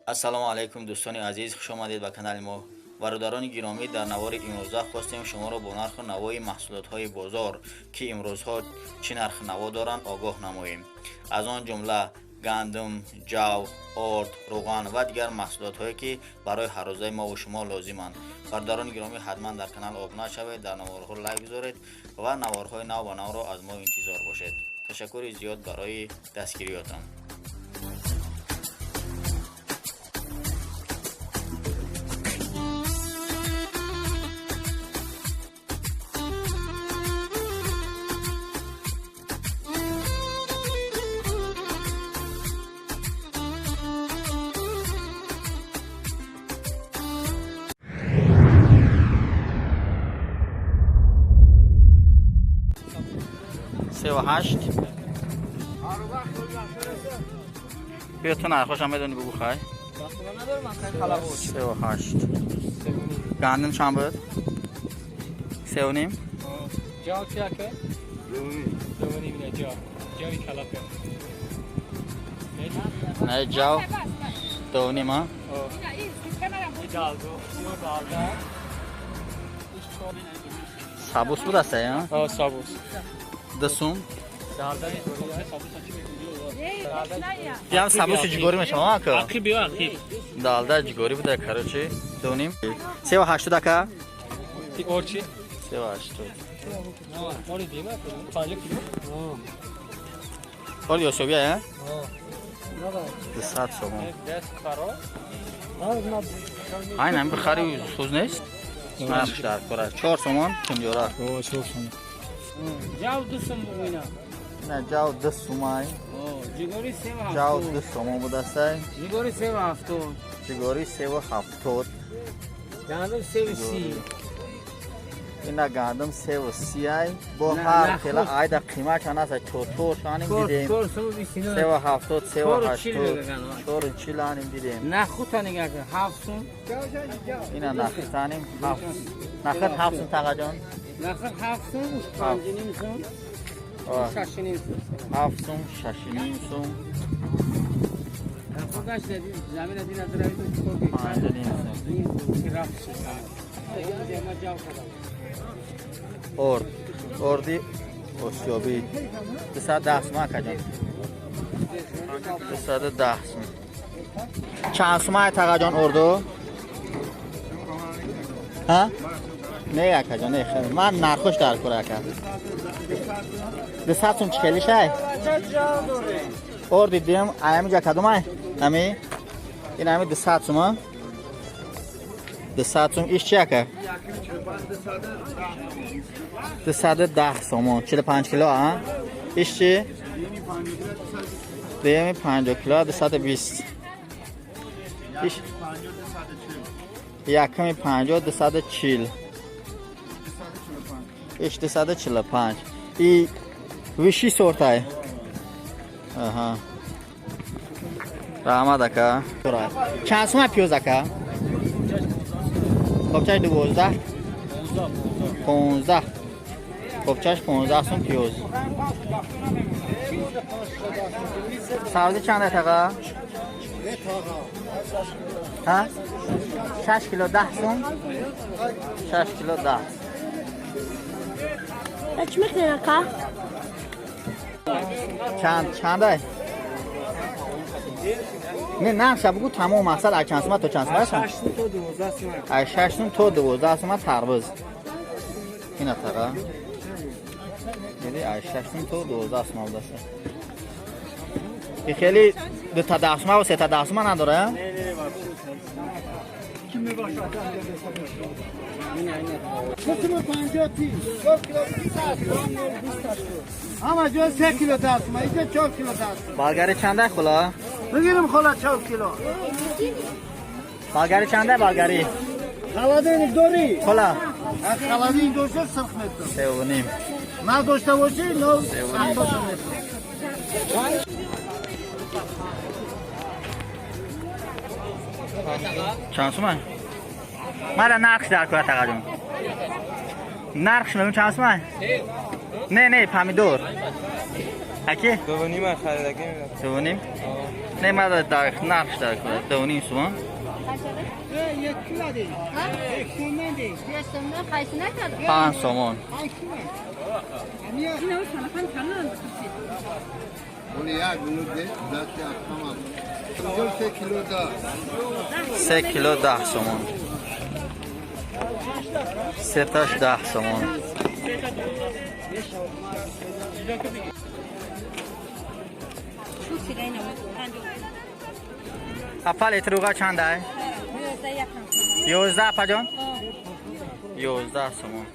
السلام علیکم دوستان عزیز، خوش آمدید به کانال ما. برادران گرامی، در نوار امروزه خواستیم شما را با نرخ نوای محصولات های بازار که امروزها چه نرخ نوا دارند آگاه نماییم. از آن جمله گندم، جو، آرد، روغن و دیگر محصولات هایی که برای هر روزه ما و شما لازمند. برادران گرامی، حتما در کانال ابونه شوید، در نوارها لایک بذارید و نوارهای نو و نو را از ما انتظار باشید. تشکر زیاد برای دستگیریاتان. و 8 بیا تو نرخش هم بدونی بگو خواهی 3 و 8 گندم چند بود؟ 3 و نیم جاو چیه که؟ 2 و نیم نه جاوی کلافه نه جاو 2 و نیم ها؟ سابوس بود است ها؟ سابوس دسوم بیام سابوس جگوری میشم ها که آخی بیا آخی دالده جگوری بوده کروچی 2 نیم 3 و 8 دکه اور چی؟ 3 و 8 اولی دیمه 5 کیلو اولی یوسوبی ها؟ 200 سومون دست کارو این هم بخاری سوز نیست؟ نرخش در کره 4 سومون کنجوره 4 سومون جاو 2 سومون اینا نه جاو 10 سومای جگوری 3 و 7 جاو 2 سومون بود است جگوری 3 و 7 جگوری 3 و 70 گندم 3 و 30 اینا گندم 3 و 30 با هر کلا عید قیمت چند است چطور شانیم دیدیم 3 و 70 3 و 80 4 و 40 انیم دیدیم نه خود نگاه کن 7 سوم اینا نخستانیم نخست 7 سوم تقا جان نخست 7 سوم 5 نیم سوم 6 نیم سوم 7 سوم 6 نیم سوم خودش دادی زمین دادی نداره تو چیکار 5 نیم سوم اوردی اوسیابی 210 سوم کجان 210 سوم چند سوم تقا جان اوردو ها نه کجان نه خیر من نرخش در کره کرد 200 سوم چکلی شای اوردی دیم ایام جا کدومای امی این امی 200 سوم 200 سوم ایش چیه که 210 سوم 45 کیلو ها ایش چی دیم 50 کیلو 220 ایش یکمی 50 240 ایش 245 ای ویشی سورتای آها رحمت دکا چند سوم پیوز دکا کبچهش 12 15 کبچهش 15 سوم پیوز سبزی چند تقا ها 6 کیلو 10 سوم 6 کیلو 10 Kaç metre ka? چنده نه نقشه بگو تمام مقصد از چند سومت تا چند سومت 6 تا 12 سوم از 6 تا 12 سومت هربز این اتقا یعنی از 6 تا 12 سومت بوده این خیلی 2 تا 10 سومت و 3 تا 10 سومت نداره کتم 50 تی 4 کیلو 20 اما جو 3 کیلو دست ما اینجا 4 کیلو دست بالگری چنده خلا بگیرم خلا 4 کیلو بالگری چنده بالگری خلادین دوری خلا خلادین دوشه سرخ متر 3 و نیم نه داشته باشی نه چند سومه من نرخش در کره تقدیم نرخش نمیم چند سومه نه پامیدور اکی؟ 2.5 خریدگی میدم 2.5 نمیده در نقش در کنه 2.5 سوم. یک کیلو دی. یک سومن دی. یک سومن خیلی نکرد. 5 سومون. اینو سلام کنن. اون یک منو ده دست تمام. 3 کیلو دا. 3 کیلو 10 سومون. 3 تاش 10 سومون. اپل اتروغا چنده؟ 11 پجان؟ 11 سومون.